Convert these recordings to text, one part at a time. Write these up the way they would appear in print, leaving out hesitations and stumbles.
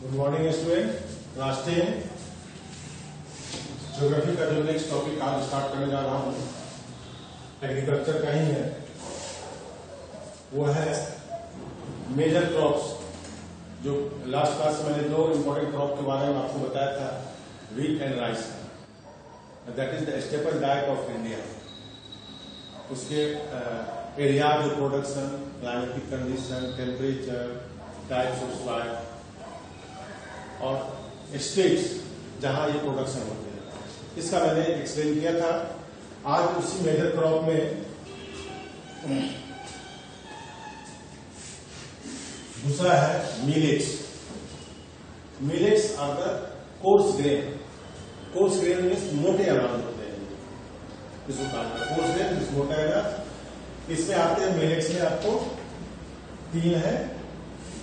Good morning student. Class 10 geography का जो next topic आज स्टार्ट करने जा रहा हूँ एग्रीकल्चर का ही है, वो है मेजर क्रॉप्स। जो लास्ट क्लास में मैंने दो इंपॉर्टेंट क्रॉप के बारे में आपको बताया था, wheat and rice. That is the staple diet of India. उसके एरिया जो production, climatic condition, temperature, types of soil और स्टेट्स जहां ये प्रोडक्शन होते हैं, इसका मैंने एक्सप्लेन किया था। आज उसी मेजर क्रॉप में दूसरा है millets. Millets are the coarse grain. Coarse grain means मोटे अनाज होते हैं, इसको कहा जाता है कोर्स ग्रेन मीन्स मोटा अनाज। इसमें आते हैं मिलेट्स में आपको तीन है,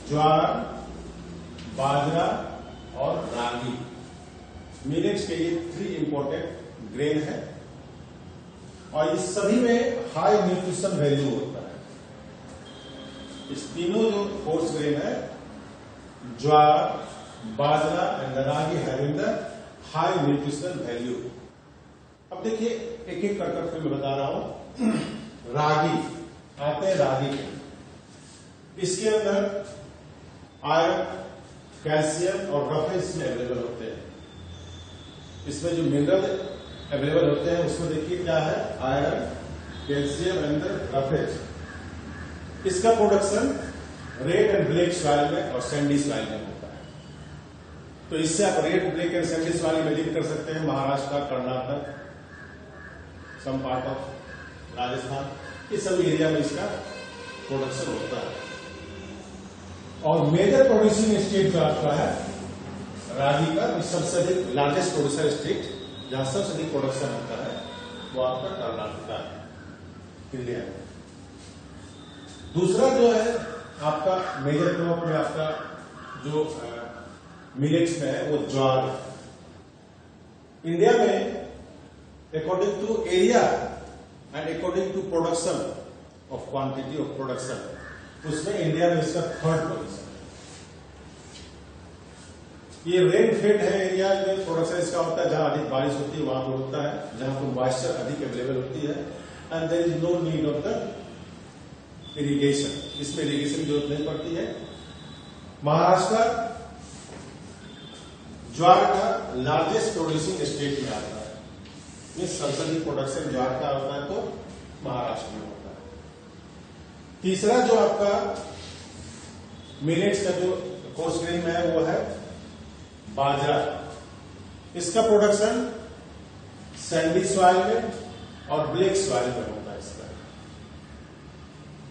ज्वार, बाजरा और रागी। मिलेट्स के ये 3 इंपॉर्टेंट ग्रेन है और इस सभी में हाई न्यूट्रिशन वैल्यू होता है। इस तीनों जो कोर्स ग्रेन है, jowar, bajra and ragi, having the high nutritional value. अब देखिए एक एक कर मैं बता रहा हूं। रागी आते हैं, रागी के इसके अंदर आयरन, कैल्शियम और रफेज इसमें अवेलेबल होते हैं। इसमें जो मिनरल अवेलेबल होते हैं उसमें देखिए क्या है, आयरन, कैल्शियम एंड रफेज। इसका production red and black soil में और सैंडी सॉइल में होता है। तो इससे आप red, black and sandy soil imagine कर सकते हैं। Maharashtra, Karnataka, some part of Rajasthan, इस सभी एरिया में इसका प्रोडक्शन होता है। और मेजर प्रोड्यूसिंग स्टेट जो आपका है रागी का, सबसे अधिक लार्जेस्ट प्रोड्यूसर स्टेट जहां सबसे अधिक प्रोडक्शन होता है वो आपका कर्नाटक है, इंडिया में। दूसरा जो है आपका मेजर क्रॉप में आपका जो मिलेट्स में है वो ज्वार। इंडिया में according to area and according to production of quantity of production, उसमें इंडिया में इसका 3rd पोजीशन। ये रेन फेड है एरिया में प्रोडक्शन इसका होता है, जहां अधिक बारिश होती है वहां पर होता है, जहां पर मॉइस्चर अधिक अवेलेबल होती है and there is no need of the irrigation. इसमें इरिगेशन की जरूरत नहीं पड़ती है। महाराष्ट्र ज्वार का लार्जेस्ट प्रोड्यूसिंग स्टेट में आता है। ये सबसे अधिक प्रोडक्शन ज्वार का होता है तो महाराष्ट्र में होता है। तीसरा जो आपका मिलेट्स का जो कोर्स ग्रेन में है वो है बाजरा। इसका प्रोडक्शन सैंडी सॉइल में और ब्लैक सॉइल में होता है। इसका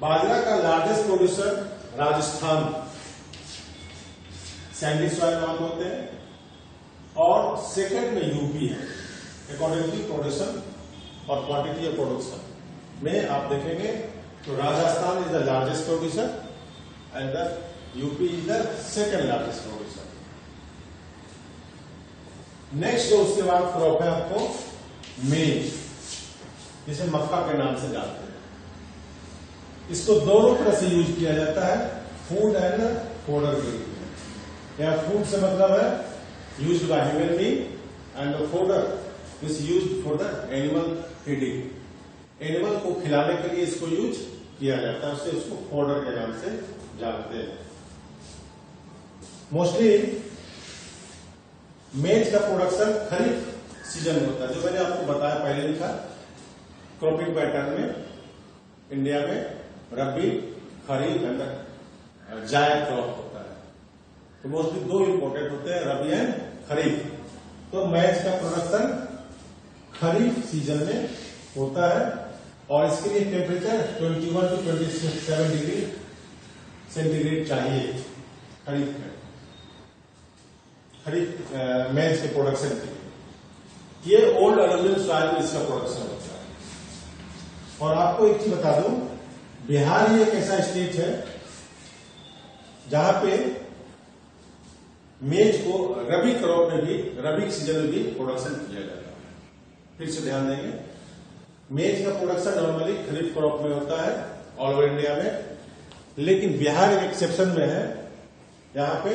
बाजरा का largest producer Rajasthan, Sandy soil वहां होते हैं, और सेकंड में यूपी है अकॉर्डिंग टू प्रोडक्शन और क्वांटिटी ऑफ प्रोडक्शन में। आप देखेंगे तो Rajasthan is the largest producer and the UP is the second largest producer. Next जो उसके बाद क्रॉप है आपको मेज, जिसे मक्का के नाम से जानते हैं। इसको दोनों तरह से यूज किया जाता है, फूड एंड फोडर के लिए। या फूड से मतलब है used by human being and fodder is used for the animal feeding. Animal को खिलाने के लिए इसको यूज किया जाता है, उससे उसको फोडर के नाम से जानते हैं। मोस्टली मेज का प्रोडक्शन खरीफ सीजन में होता है, जो मैंने आपको बताया पहले भी था। क्रॉपिंग पैटर्न में इंडिया में रबी, खरीफ एंड जायद क्रॉप होता है। तो मोस्टली 2 इंपॉर्टेंट होते हैं, रबी एंड खरीफ। तो मेज का प्रोडक्शन खरीफ सीजन में होता है और इसके लिए टेम्परेचर 21 to 27 डिग्री सेंटीग्रेड चाहिए खरीफ में, खरीफ मेज के प्रोडक्शन के लिए। ये ओल्ड एल्यूमिनियम सॉइल में इसका प्रोडक्शन होता है। और आपको एक चीज बता दूं, बिहार ही एक ऐसा स्टेट है जहां पे मेज को रबी क्रॉप में भी, रबी सीजन में भी प्रोडक्शन किया जाता है। फिर से ध्यान देंगे, मेज का प्रोडक्शन नॉर्मली खरीफ क्रॉप में होता है ऑल ओवर इंडिया में, लेकिन बिहार एक एक्सेप्शन में है, यहाँ पे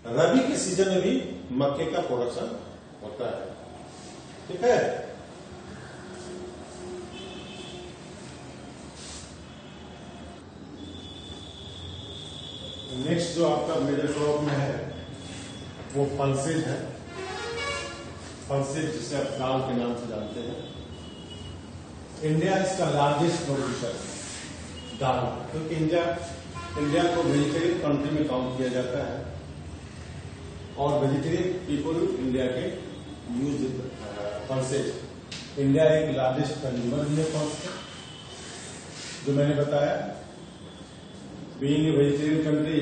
रबी के सीजन में भी मक्के का प्रोडक्शन होता है। ठीक है। नेक्स्ट जो आपका मेजर क्रॉप में है वो पल्सेज है। पल्सेज जिसे आप दाल के नाम से जानते हैं। इंडिया इसका लार्जेस्ट प्रोड्यूसर दाल, क्योंकि इंडिया को वेजिटेरियन कंट्री में काउंट किया जाता है और वेजिटेरियन पीपल इंडिया के यूज पल्सेज। इंडिया एक लार्जेस्ट कंज्यूमर भी है पल्स का, जो मैंने बताया। बीइंग ए वेजिटेरियन कंट्री,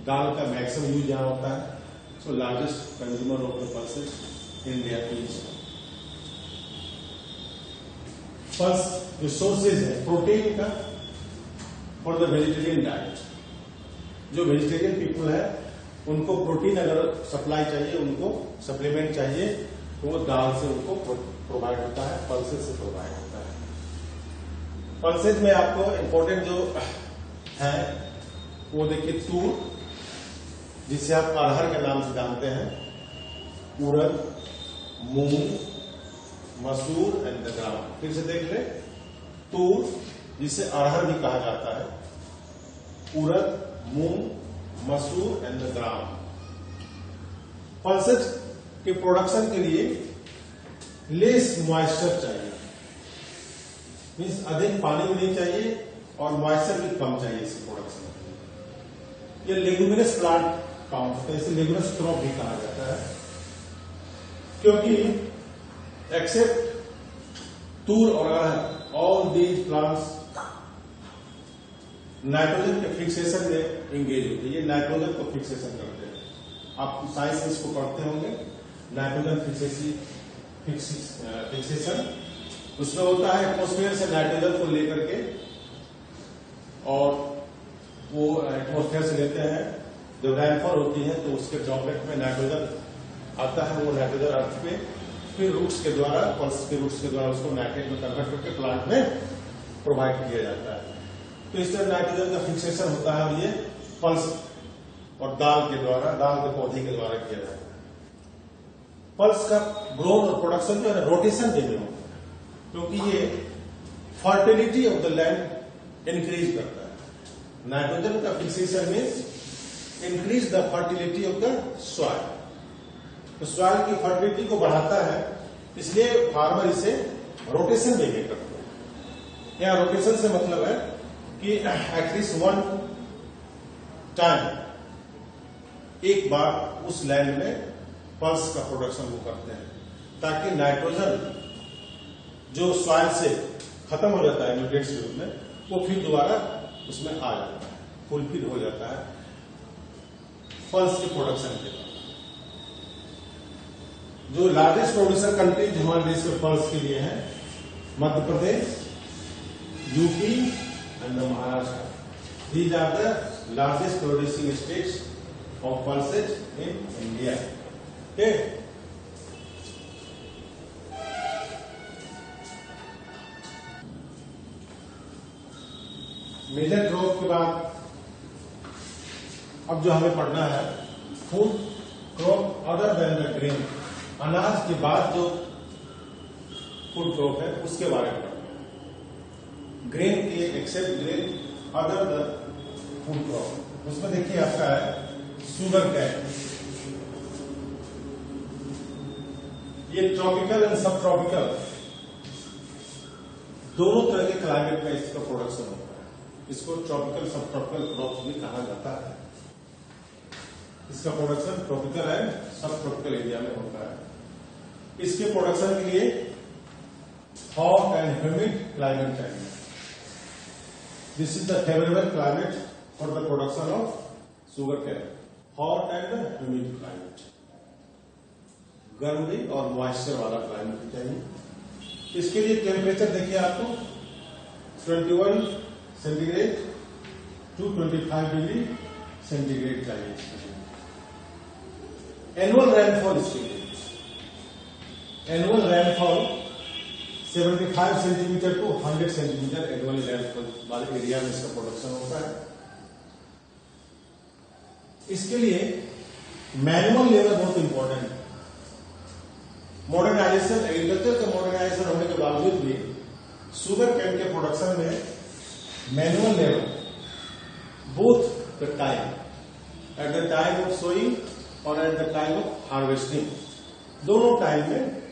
दाल का मैक्सिमम यूज यहाँ होता है। So largest consumer of the pulses India is. Pulse जो सोर्सेज है प्रोटीन का फॉर द वेजिटेरियन डाइट, जो वेजिटेरियन पीपल है उनको प्रोटीन अगर सप्लाई चाहिए, उनको सप्लीमेंट चाहिए, तो वो दाल से उनको प्रोवाइड होता है, पल्सेज से प्रोवाइड होता है। पल्सेज में आपको इंपॉर्टेंट जो है वो देखिए, तूर जिसे आप अरहर के नाम से जानते हैं, उड़द, मूंग, मसूर एंड ग्राम। फिर से देख ले, तूर जिसे अरहर भी कहा जाता है, उड़द, मूंग, मसूर एंड ग्राम। पल्सेज के प्रोडक्शन के लिए लेस मॉइस्चर चाहिए, मीन्स अधिक पानी भी नहीं चाहिए और मॉइस्चर भी कम चाहिए इसके प्रोडक्शन के लिए। ये लेगुमिनस प्लांट काउंट होता है, इसे लेगुमिनस क्रॉप भी कहा जाता है, क्योंकि एक्सेप्ट तूर और अरहर, ऑल दीज प्लांट्स नाइट्रोजन के फिक्सेशन में एंगेज होते हैं। ये नाइट्रोजन को फिक्सेशन करते हैं। आप साइंस में इसको पढ़ते होंगे, नाइट्रोजन फिक्सेशन। उसमें होता है एटमॉस्फेयर से नाइट्रोजन को लेकर के, और वो एटमॉस्फेयर से लेते हैं, जब रैनफॉल होती है तो उसके ड्रॉपलेट में नाइट्रोजन आता है, वो नाइट्रोजन अर्थ पे फिर रूट्स के द्वारा, पल्स के रूट्स के द्वारा उसको नाइट्रेट में कन्वर्ट करके प्लांट में प्रोवाइड किया जाता है। तो इस तरह नाइट्रोजन का फिक्सेशन होता है, और ये पल्स और दाल के द्वारा, दाल के पौधे के द्वारा किया जाता है। पल्स का ग्रोथ और प्रोडक्शन जो है रोटेशन वे में होता है, क्योंकि ये fertility of the land increase करता है। नाइट्रोजन का fixation means increase the fertility of the soil. तो सॉइल की फर्टिलिटी को बढ़ाता है, इसलिए फार्मर इसे रोटेशन वे में करते हैं। यहाँ रोटेशन से मतलब है कि एटलीस्ट वन टाइम, एक बार उस लैंड में पल्स का प्रोडक्शन वो करते हैं, ताकि नाइट्रोजन जो सॉइल से खत्म हो जाता है न्यूट्रिएंट्स के रूप में, वो फिर दोबारा उसमें आ जाता है, फुलफिल हो जाता है पल्स के प्रोडक्शन के। जो लार्जेस्ट प्रोड्यूसर कंट्रीज हमारे देश में पल्स के लिए है, Madhya Pradesh, UP and Maharashtra. These are the largest producing states of pulses in India. Okay, major crop के बाद अब जो हमें पढ़ना है food crop other than the grain. अनाज के बाद जो फूड क्रॉप है उसके बारे में पढ़ना है। ग्रेन के except grain other the food crop. उसमें देखिए आपका है शुगर कैन। ये ट्रॉपिकल एंड सब ट्रॉपिकल दोनों तरह के क्लाइमेट में इसका प्रोडक्शन होता है। इसको ट्रॉपिकल सब ट्रॉपिकल क्रॉप भी कहा जाता है। इसका प्रोडक्शन ट्रॉपिकल एंड सब ट्रॉपिकल एरिया में होता है। इसके प्रोडक्शन के लिए हॉट एंड ह्यूमिड क्लाइमेट चाहिए। This is the favourable climate for the production of sugar cane. Hot and humid climate, गर्म भी और मॉइस्चर वाला क्लाइमेट भी चाहिए। इसके लिए टेम्परेचर देखिए आपको 21 सेंटीग्रेड टू 25 डिग्री सेंटीग्रेड चाहिए। एनुअल रेनफॉल इसके लिए, annual rainfall 75 centimetre to 100 centimetre annual rainfall वाले एरिया में इसका प्रोडक्शन होता है। इसके लिए मैनुअल लेबर बहुत इंपॉर्टेंट है। मॉडर्नाइजेशन, एग्रीकल्चर का मॉडर्नाइजेशन होने के बावजूद भी शुगर केन के प्रोडक्शन में manual labour both the time, at the time of sowing और at the time of harvesting, दोनों टाइम में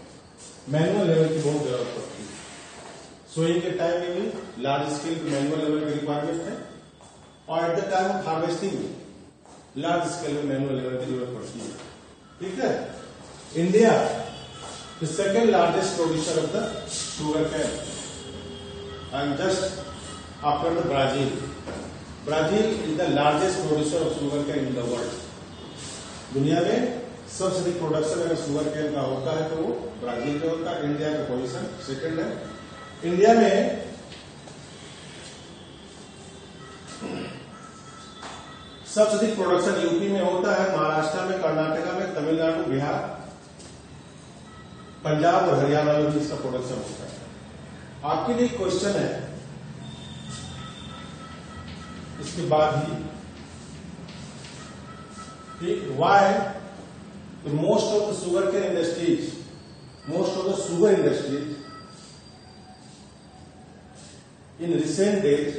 मैनुअल लेबर की बहुत जरूरत पड़ती है। सोइंग के टाइम में भी लार्ज स्केल मैनुअल लेबर की रिक्वायरमेंट है और at the time of harvesting में लार्ज स्केल में मैनुअल लेबर की जरूरत पड़ती है। ठीक है। India the second largest producer of the sugarcane and just after the Brazil. Brazil is the largest producer of sugarcane in the world. दुनिया में सबसे अधिक प्रोडक्शन अगर शुगर केन का होता है तो वो ब्राजील में होता है। इंडिया का पोजीशन सेकंड है। इंडिया में सबसे अधिक प्रोडक्शन यूपी में होता है, महाराष्ट्र में, कर्नाटका में, तमिलनाडु, बिहार, पंजाब और हरियाणा में भी इसका प्रोडक्शन होता है। आपके लिए क्वेश्चन है इसके बाद ही कि why most of the sugarcane industries, most of the sugar industries in recent days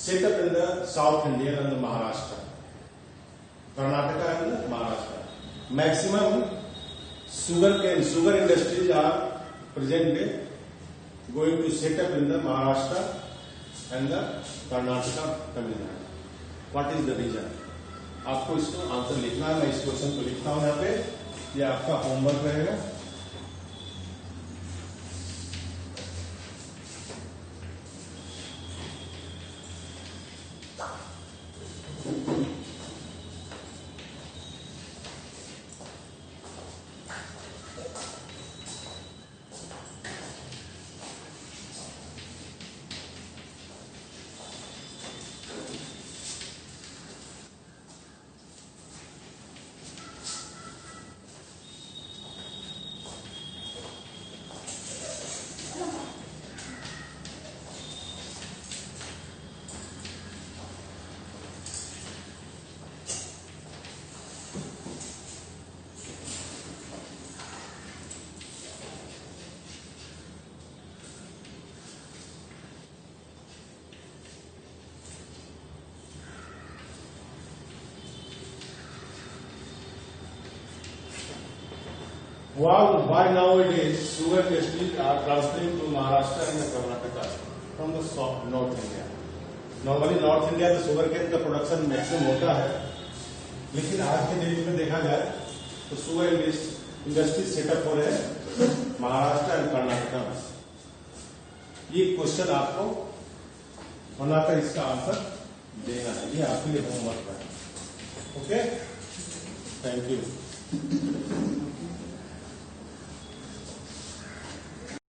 set up in the South India and the Maharashtra, Karnataka and the Maharashtra. Maximum sugar industries are present day going to set up in the Maharashtra and the Karnataka, Tamil Nadu. What is the reason? आपको इसको answer लिखना है। मैं इस question को लिखता हूं यहाँ पे, ये आपका होमवर्क रहेगा। Why nowadays sugar industries are transferring to Maharashtra and Karnataka from the North India? Normally North India में sugar cane का production maximum होता है, लेकिन आज के डेट में देखा जाए तो sugar industry सेटअप हो रहे हैं महाराष्ट्र एंड कर्नाटका में। ये क्वेश्चन आपको बनाकर इसका आंसर देना है, ये आपके लिए होमवर्क है। Okay, thank you.